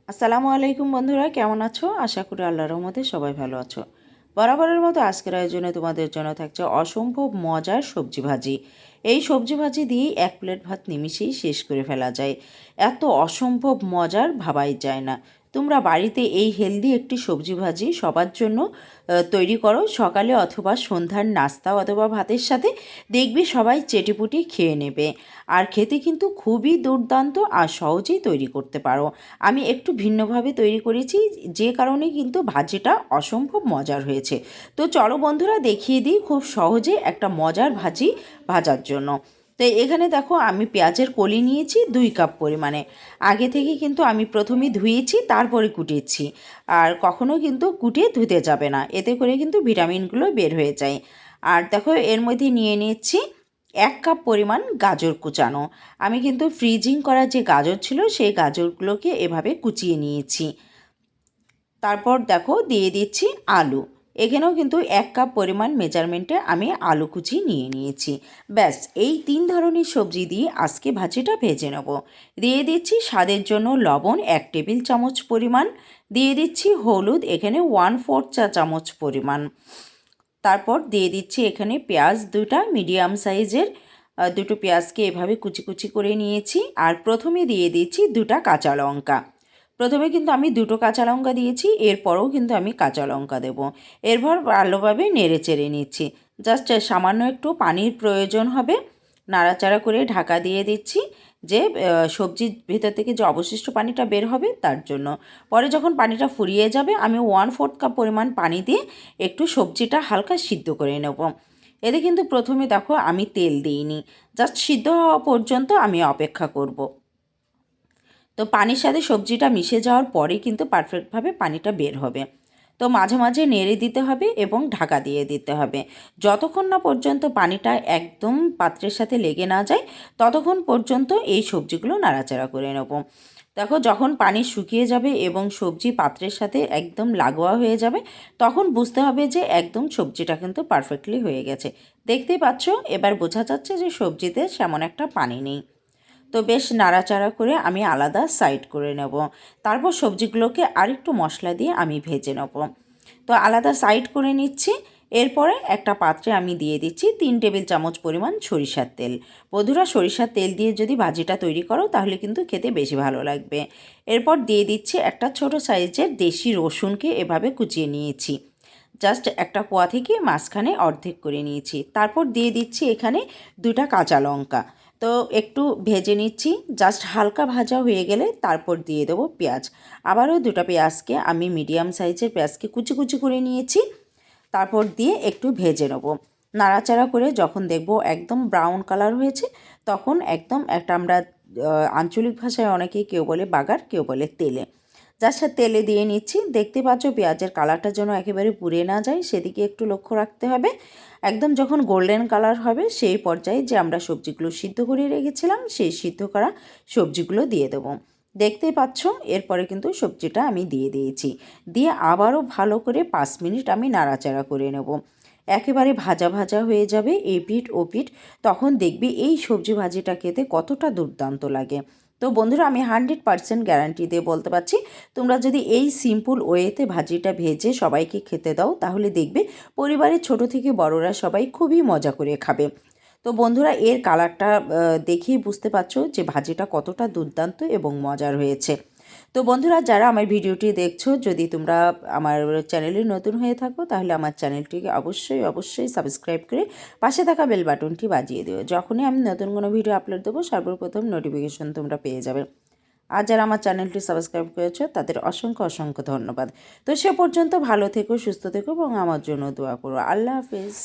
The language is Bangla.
আসসালামু আলাইকুম বন্ধুরা, কেমন আছো? আশা করি আল্লাহর রহমতে সবাই ভালো আছো। বরাবরের মতো আজকের আয়োজনে তোমাদের জন্য থাকছে অসম্ভব মজার সবজি ভাজি। এই সবজি ভাজি দিয়ে এক প্লেট ভাত নিমিষেই শেষ করে ফেলা যায়। এত অসম্ভব মজার ভাবাই যায় না। তোমরা বাড়িতে এই হেলদি একটি সবজি ভাজি সবার জন্য তৈরি করো, সকালে অথবা সন্ধ্যার নাস্তা অথবা ভাতের সাথে। দেখবি সবাই চেটেপুটি খেয়ে নেবে। আর খেতে কিন্তু খুবই দুর্দান্ত আর সহজেই তৈরি করতে পারো। আমি একটু ভিন্নভাবে তৈরি করেছি, যে কারণে কিন্তু ভাজিটা অসম্ভব মজার হয়েছে। তো চলো বন্ধুরা, দেখিয়ে দিই খুব সহজে একটা মজার ভাজি ভাজার জন্য। তো এখানে দেখো, আমি পেঁয়াজের কলি নিয়েছি 2 কাপ পরিমাণে। আগে থেকে কিন্তু আমি প্রথমেই ধুয়েছি, তারপরে কুটেছি। আর কখনো কিন্তু কুটে ধুতে যাবে না, এতে করে কিন্তু ভিটামিনগুলো বের হয়ে যায়। আর দেখো, এর মধ্যে নিয়ে নিচ্ছি 1 কাপ পরিমাণ গাজর কুচানো। আমি কিন্তু ফ্রিজিং করা যে গাজর ছিল সেই গাজরগুলোকে এভাবে কুচিয়ে নিয়েছি। তারপর দেখো, দিয়ে দিচ্ছি আলু। এখানেও কিন্তু 1 কাপ পরিমাণ মেজারমেন্টে আমি আলু কুচি নিয়ে নিয়েছি। ব্যাস, এই 3 ধরনের সবজি দিয়ে আজকে ভাজিটা ভেজে নেব। দিয়ে দিচ্ছি স্বাদের জন্য লবণ 1 টেবিল চামচ পরিমাণ। দিয়ে দিচ্ছি হলুদ, এখানে 1/4 চা চামচ পরিমাণ। তারপর দিয়ে দিচ্ছি এখানে পেঁয়াজ 2টা মিডিয়াম সাইজের। দুটো পেঁয়াজকে এভাবে কুচি কুচি করে নিয়েছি। আর প্রথমে দিয়ে দিচ্ছি 2টা কাঁচা লঙ্কা। প্রথমে কিন্তু আমি 2টো কাঁচা লঙ্কা দিয়েছি, এরপরেও কিন্তু আমি কাঁচা লঙ্কা দেব। এরপর ভালোভাবে নেড়ে চেড়ে নিচ্ছি। জাস্ট সামান্য একটু পানির প্রয়োজন হবে। নাড়াচাড়া করে ঢাকা দিয়ে দিচ্ছি, যে সবজির ভেতর থেকে যে অবশিষ্ট পানিটা বের হবে তার জন্য। পরে যখন পানিটা ফুরিয়ে যাবে, আমি 1/4 কাপ পরিমাণ পানি দিয়ে একটু সবজিটা হালকা সিদ্ধ করে নেব। এতে কিন্তু প্রথমে দেখো আমি তেল দিইনি, জাস্ট সিদ্ধ হওয়া পর্যন্ত আমি অপেক্ষা করব। তো পানির সাথে সবজিটা মিশে যাওয়ার পরেই কিন্তু পারফেক্টভাবে পানিটা বের হবে। তো মাঝে মাঝে নেড়ে দিতে হবে এবং ঢাকা দিয়ে দিতে হবে। যতক্ষণ না পর্যন্ত পানিটা একদম পাত্রের সাথে লেগে না যায়, ততক্ষণ পর্যন্ত এই সবজিগুলো নাড়াচাড়া করে নেব। দেখো, যখন পানি শুকিয়ে যাবে এবং সবজি পাত্রের সাথে একদম লাগোয়া হয়ে যাবে, তখন বুঝতে হবে যে একদম সবজিটা কিন্তু পারফেক্টলি হয়ে গেছে। দেখতেই পাচ্ছ, এবার বোঝা যাচ্ছে যে সবজিতে সেমন একটা পানি নেই। তো বেশ নাড়াচাড়া করে আমি আলাদা সাইড করে নেব। তারপর সবজিগুলোকে আরেকটু মশলা দিয়ে আমি ভেজে নেব। তো আলাদা সাইড করে নিচ্ছি। এরপরে একটা পাত্রে আমি দিয়ে দিচ্ছি 3 টেবিল চামচ পরিমাণ সরিষার তেল। বন্ধুরা, সরিষার তেল দিয়ে যদি ভাজিটা তৈরি করো তাহলে কিন্তু খেতে বেশি ভালো লাগবে। এরপর দিয়ে দিচ্ছি একটা ছোট সাইজের দেশি রসুনকে এভাবে কুচিয়ে নিয়েছি। জাস্ট একটা কোয়া থেকে মাঝখানে অর্ধেক করে নিয়েছি। তারপর দিয়ে দিচ্ছি এখানে 2টা কাঁচা লঙ্কা। তো একটু ভেজে নিচ্ছি। জাস্ট হালকা ভাজা হয়ে গেলে তারপর দিয়ে দেবো পেঁয়াজ। আবারও 2টা পেঁয়াজকে আমি মিডিয়াম সাইজের পেঁয়াজকে কুচি কুচি করে নিয়েছি। তারপর দিয়ে একটু ভেজে নেব। নাড়াচাড়া করে যখন দেখব একদম ব্রাউন কালার হয়েছে, তখন একদম একটা আমরা আঞ্চলিক ভাষায় অনেকেই কেউ বলে বাগার, কেউ বলে তেলে, জাস্ট তেলে দিয়ে নিচ্ছি। দেখতে পাচ্ছ পেঁয়াজের কালারটা যেন একেবারে পুড়ে না যায়, সেদিকে একটু লক্ষ্য রাখতে হবে। একদম যখন গোল্ডেন কালার হবে, সেই পর্যায়ে যে আমরা সবজিগুলো সিদ্ধ করে রেখেছিলাম, সেই সিদ্ধ করা সবজিগুলো দিয়ে দেবো। দেখতেই পাচ্ছ, এরপরে কিন্তু সবজিটা আমি দিয়ে দিয়েছি। দিয়ে আবারও ভালো করে 5 মিনিট আমি নাড়াচাড়া করে নেব। একেবারে ভাজা ভাজা হয়ে যাবে এপিঠ ওপিঠ, তখন দেখবি এই সবজি ভাজিটা খেতে কতটা দুর্দান্ত লাগে। তো বন্ধুরা, আমি 100% গ্যারান্টি দিয়ে বলতে পারছি, তোমরা যদি এই সিম্পল ওয়েতে ভাজিটা ভেজে সবাইকে খেতে দাও, তাহলে দেখবে পরিবারের ছোট থেকে বড়রা সবাই খুবই মজা করে খাবে। তো বন্ধুরা, এর কালারটা দেখেই বুঝতে পারছো যে ভাজিটা কতটা দুর্দান্ত এবং মজার হয়েছে। তো বন্ধুরা, যারা আমার ভিডিওটি দেখছো, যদি তোমরা আমার চ্যানেলে নতুন হয়ে থাকো, তাহলে আমার চ্যানেলটিকে অবশ্যই অবশ্যই সাবস্ক্রাইব করে পাশে থাকা বেল বাটনটি বাজিয়ে দিও। যখনই আমি নতুন কোনো ভিডিও আপলোড দেবো, সর্বপ্রথম নোটিফিকেশন তোমরা পেয়ে যাবে। আর যারা আমার চ্যানেলটি সাবস্ক্রাইব করেছো, তাদের অসংখ্য অসংখ্য ধন্যবাদ। তো সে পর্যন্ত ভালো থেকো, সুস্থ থেকো এবং আমার জন্য দোয়া করো। আল্লাহ হাফেজ।